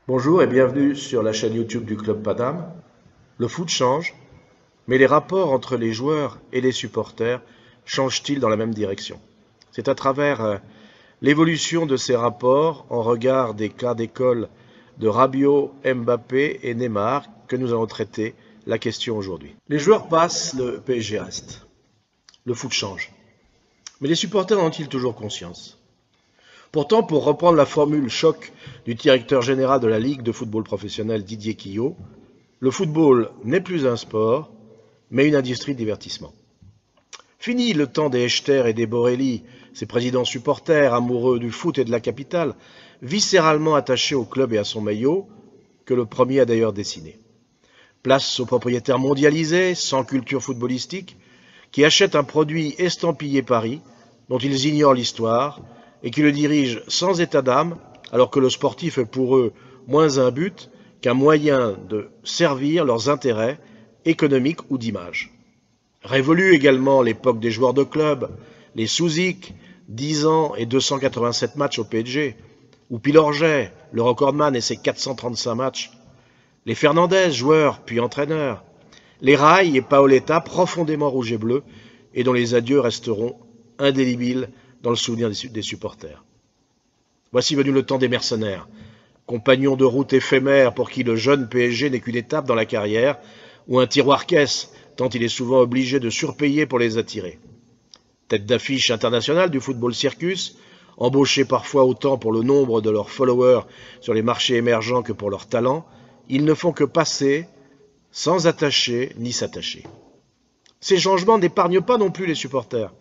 Bonjour et bienvenue sur la chaîne YouTube du Club Paname. Le foot change, mais les rapports entre les joueurs et les supporters changent-ils dans la même direction? C'est à travers l'évolution de ces rapports en regard des cas d'école de Rabiot, Mbappé et Neymar que nous allons traiter la question aujourd'hui. Les joueurs passent, le PSG reste. Le foot change. Mais les supporters en ont-ils toujours conscience? Pourtant, pour reprendre la formule choc du directeur général de la Ligue de football professionnel Didier Quillot, le football n'est plus un sport, mais une industrie de divertissement. Fini le temps des Hechter et des Borelli, ces présidents supporters amoureux du foot et de la capitale, viscéralement attachés au club et à son maillot, que le premier a d'ailleurs dessiné. Place aux propriétaires mondialisés, sans culture footballistique, qui achètent un produit estampillé Paris, dont ils ignorent l'histoire, et qui le dirigent sans état d'âme, alors que le sportif est pour eux moins un but qu'un moyen de servir leurs intérêts économiques ou d'image. Révolue également l'époque des joueurs de club, les Souzik, 10 ans et 287 matchs au PSG, ou Pilorget, le recordman et ses 435 matchs, les Fernandez, joueurs puis entraîneurs, les Rai et Paoletta, profondément rouge et bleu, et dont les adieux resteront indélébiles dans le souvenir des supporters. Voici venu le temps des mercenaires, compagnons de route éphémères pour qui le jeune PSG n'est qu'une étape dans la carrière, ou un tiroir-caisse, tant il est souvent obligé de surpayer pour les attirer. Tête d'affiche internationale du football circus, embauchés parfois autant pour le nombre de leurs followers sur les marchés émergents que pour leur talent, ils ne font que passer, sans attacher ni s'attacher. Ces changements n'épargnent pas non plus les supporters.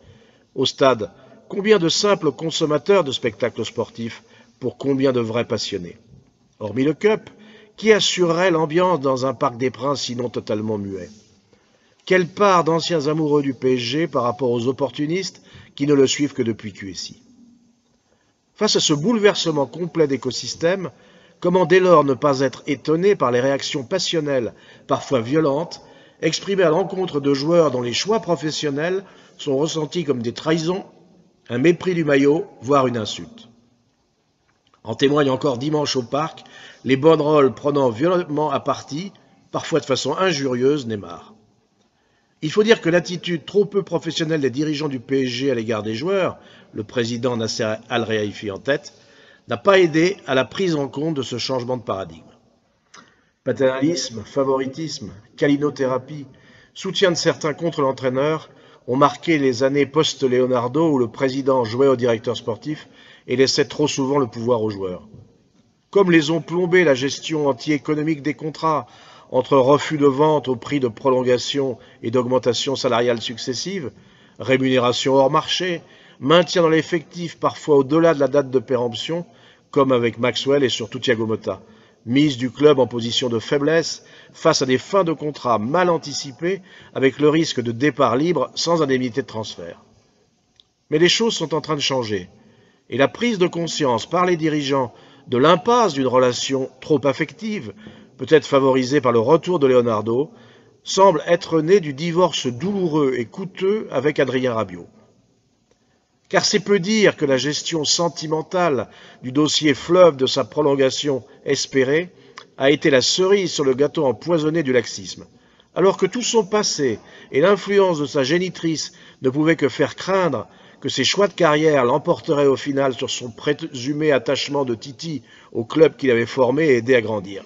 Au stade, combien de simples consommateurs de spectacles sportifs pour combien de vrais passionnés? Hormis le Cup, qui assurerait l'ambiance dans un Parc des Princes sinon totalement muet? Quelle part d'anciens amoureux du PSG par rapport aux opportunistes qui ne le suivent que depuis QSI? Face à ce bouleversement complet d'écosystème, comment dès lors ne pas être étonné par les réactions passionnelles, parfois violentes, exprimées à l'encontre de joueurs dont les choix professionnels sont ressentis comme des trahisons, un mépris du maillot, voire une insulte. En témoigne encore dimanche au Parc les banderoles prenant violemment à partie, parfois de façon injurieuse, Neymar. Il faut dire que l'attitude trop peu professionnelle des dirigeants du PSG à l'égard des joueurs, le président Nasser Al-Khelaifi en tête, n'a pas aidé à la prise en compte de ce changement de paradigme. Paternalisme, favoritisme, câlinothérapie, soutien de certains contre l'entraîneur ont marqué les années post-Leonardo où le président jouait au directeur sportif et laissait trop souvent le pouvoir aux joueurs. Comme les ont plombés la gestion anti-économique des contrats, entre refus de vente au prix de prolongation et d'augmentation salariale successives, rémunération hors marché, maintien dans l'effectif parfois au-delà de la date de péremption, comme avec Maxwell et surtout Thiago Motta, mise du club en position de faiblesse face à des fins de contrat mal anticipées avec le risque de départ libre sans indemnité de transfert. Mais les choses sont en train de changer et la prise de conscience par les dirigeants de l'impasse d'une relation trop affective, peut-être favorisée par le retour de Leonardo, semble être née du divorce douloureux et coûteux avec Adrien Rabiot. Car c'est peu dire que la gestion sentimentale du dossier fleuve de sa prolongation espérée a été la cerise sur le gâteau empoisonné du laxisme, alors que tout son passé et l'influence de sa génitrice ne pouvaient que faire craindre que ses choix de carrière l'emporteraient au final sur son présumé attachement de Titi au club qu'il avait formé et aidé à grandir.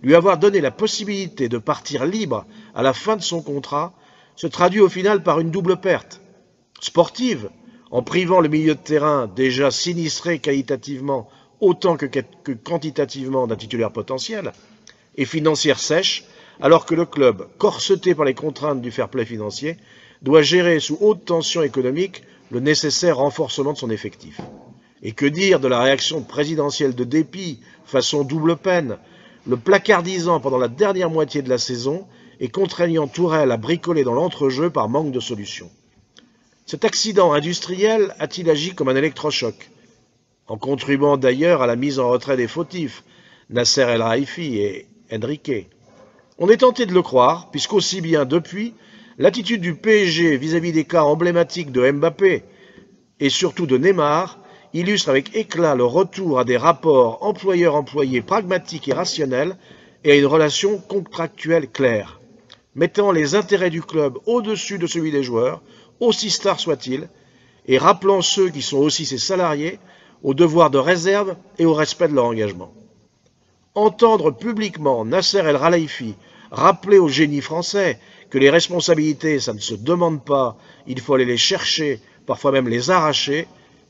Lui avoir donné la possibilité de partir libre à la fin de son contrat se traduit au final par une double perte. Sportive, en privant le milieu de terrain déjà sinistré qualitativement autant que quantitativement d'un titulaire potentiel, et financière sèche, alors que le club, corseté par les contraintes du fair play financier, doit gérer sous haute tension économique le nécessaire renforcement de son effectif. Et que dire de la réaction présidentielle de dépit, façon double peine, le placardisant pendant la dernière moitié de la saison et contraignant Tourelle à bricoler dans l'entrejeu par manque de solution. Cet accident industriel a-t-il agi comme un électrochoc, en contribuant d'ailleurs à la mise en retrait des fautifs, Nasser El-Khelaifi et Enrique? On est tenté de le croire, puisqu'aussi bien depuis, l'attitude du PSG vis-à-vis des cas emblématiques de Mbappé et surtout de Neymar illustre avec éclat le retour à des rapports employeur-employé pragmatiques et rationnels et à une relation contractuelle claire, mettant les intérêts du club au-dessus de celui des joueurs, aussi stars soient-ils, et rappelant ceux qui sont aussi ses salariés au devoir de réserve et au respect de leur engagement. Entendre publiquement Nasser El Khelaifi rappeler au génie français que les responsabilités, ça ne se demande pas, il faut aller les chercher, parfois même les arracher,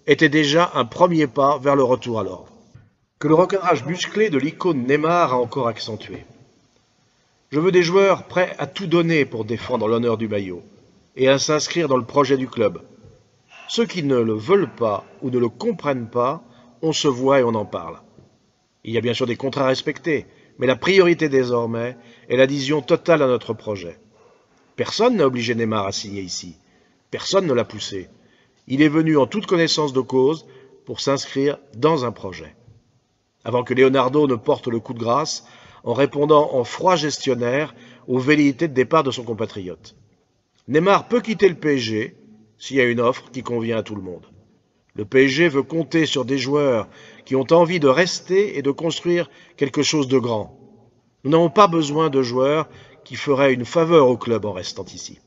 était déjà un premier pas vers le retour à l'ordre, que le recadrage musclé de l'icône Neymar a encore accentué. Je veux des joueurs prêts à tout donner pour défendre l'honneur du maillot et à s'inscrire dans le projet du club. Ceux qui ne le veulent pas ou ne le comprennent pas, on se voit et on en parle. Il y a bien sûr des contrats à respecter, mais la priorité désormais est l'adhésion totale à notre projet. Personne n'a obligé Neymar à signer ici. Personne ne l'a poussé. Il est venu en toute connaissance de cause pour s'inscrire dans un projet. Avant que Leonardo ne porte le coup de grâce en répondant en froid gestionnaire aux velléités de départ de son compatriote. Neymar peut quitter le PSG s'il y a une offre qui convient à tout le monde. Le PSG veut compter sur des joueurs qui ont envie de rester et de construire quelque chose de grand. Nous n'avons pas besoin de joueurs qui feraient une faveur au club en restant ici.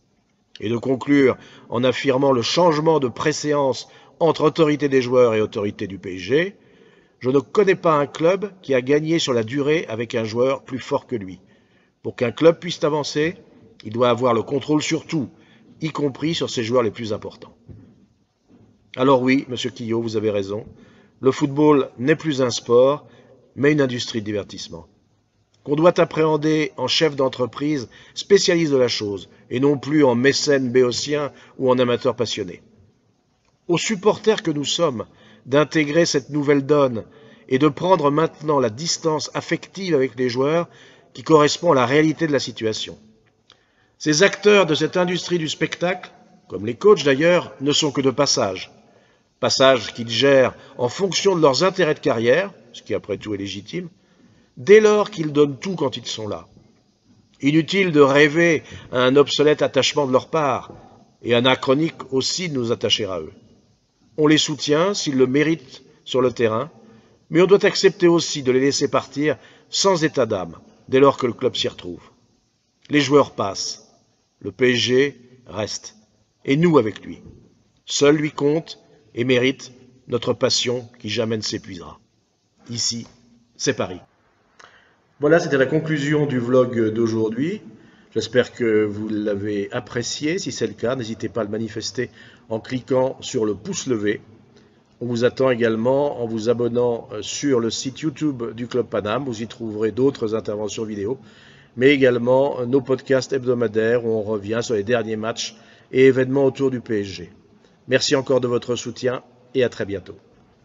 Et de conclure en affirmant le changement de préséance entre autorité des joueurs et autorité du PSG, je ne connais pas un club qui a gagné sur la durée avec un joueur plus fort que lui. Pour qu'un club puisse avancer, il doit avoir le contrôle sur tout, y compris sur ses joueurs les plus importants. Alors oui, monsieur Quillot, vous avez raison, le football n'est plus un sport, mais une industrie de divertissement, qu'on doit appréhender en chef d'entreprise spécialiste de la chose, et non plus en mécène béotien ou en amateur passionné. Aux supporters que nous sommes, d'intégrer cette nouvelle donne et de prendre maintenant la distance affective avec les joueurs qui correspond à la réalité de la situation. Ces acteurs de cette industrie du spectacle, comme les coachs d'ailleurs, ne sont que de passage. Passage qu'ils gèrent en fonction de leurs intérêts de carrière, ce qui après tout est légitime, dès lors qu'ils donnent tout quand ils sont là. Inutile de rêver à un obsolète attachement de leur part, et anachronique aussi de nous attacher à eux. On les soutient s'ils le méritent sur le terrain, mais on doit accepter aussi de les laisser partir sans état d'âme, dès lors que le club s'y retrouve. Les joueurs passent, le PSG reste, et nous avec lui. Seul lui compte et mérite notre passion qui jamais ne s'épuisera. Ici, c'est Paris. Voilà, c'était la conclusion du vlog d'aujourd'hui. J'espère que vous l'avez apprécié. Si c'est le cas, n'hésitez pas à le manifester en cliquant sur le pouce levé. On vous attend également en vous abonnant sur le site YouTube du Club Paname. Vous y trouverez d'autres interventions vidéo, mais également nos podcasts hebdomadaires où on revient sur les derniers matchs et événements autour du PSG. Merci encore de votre soutien et à très bientôt.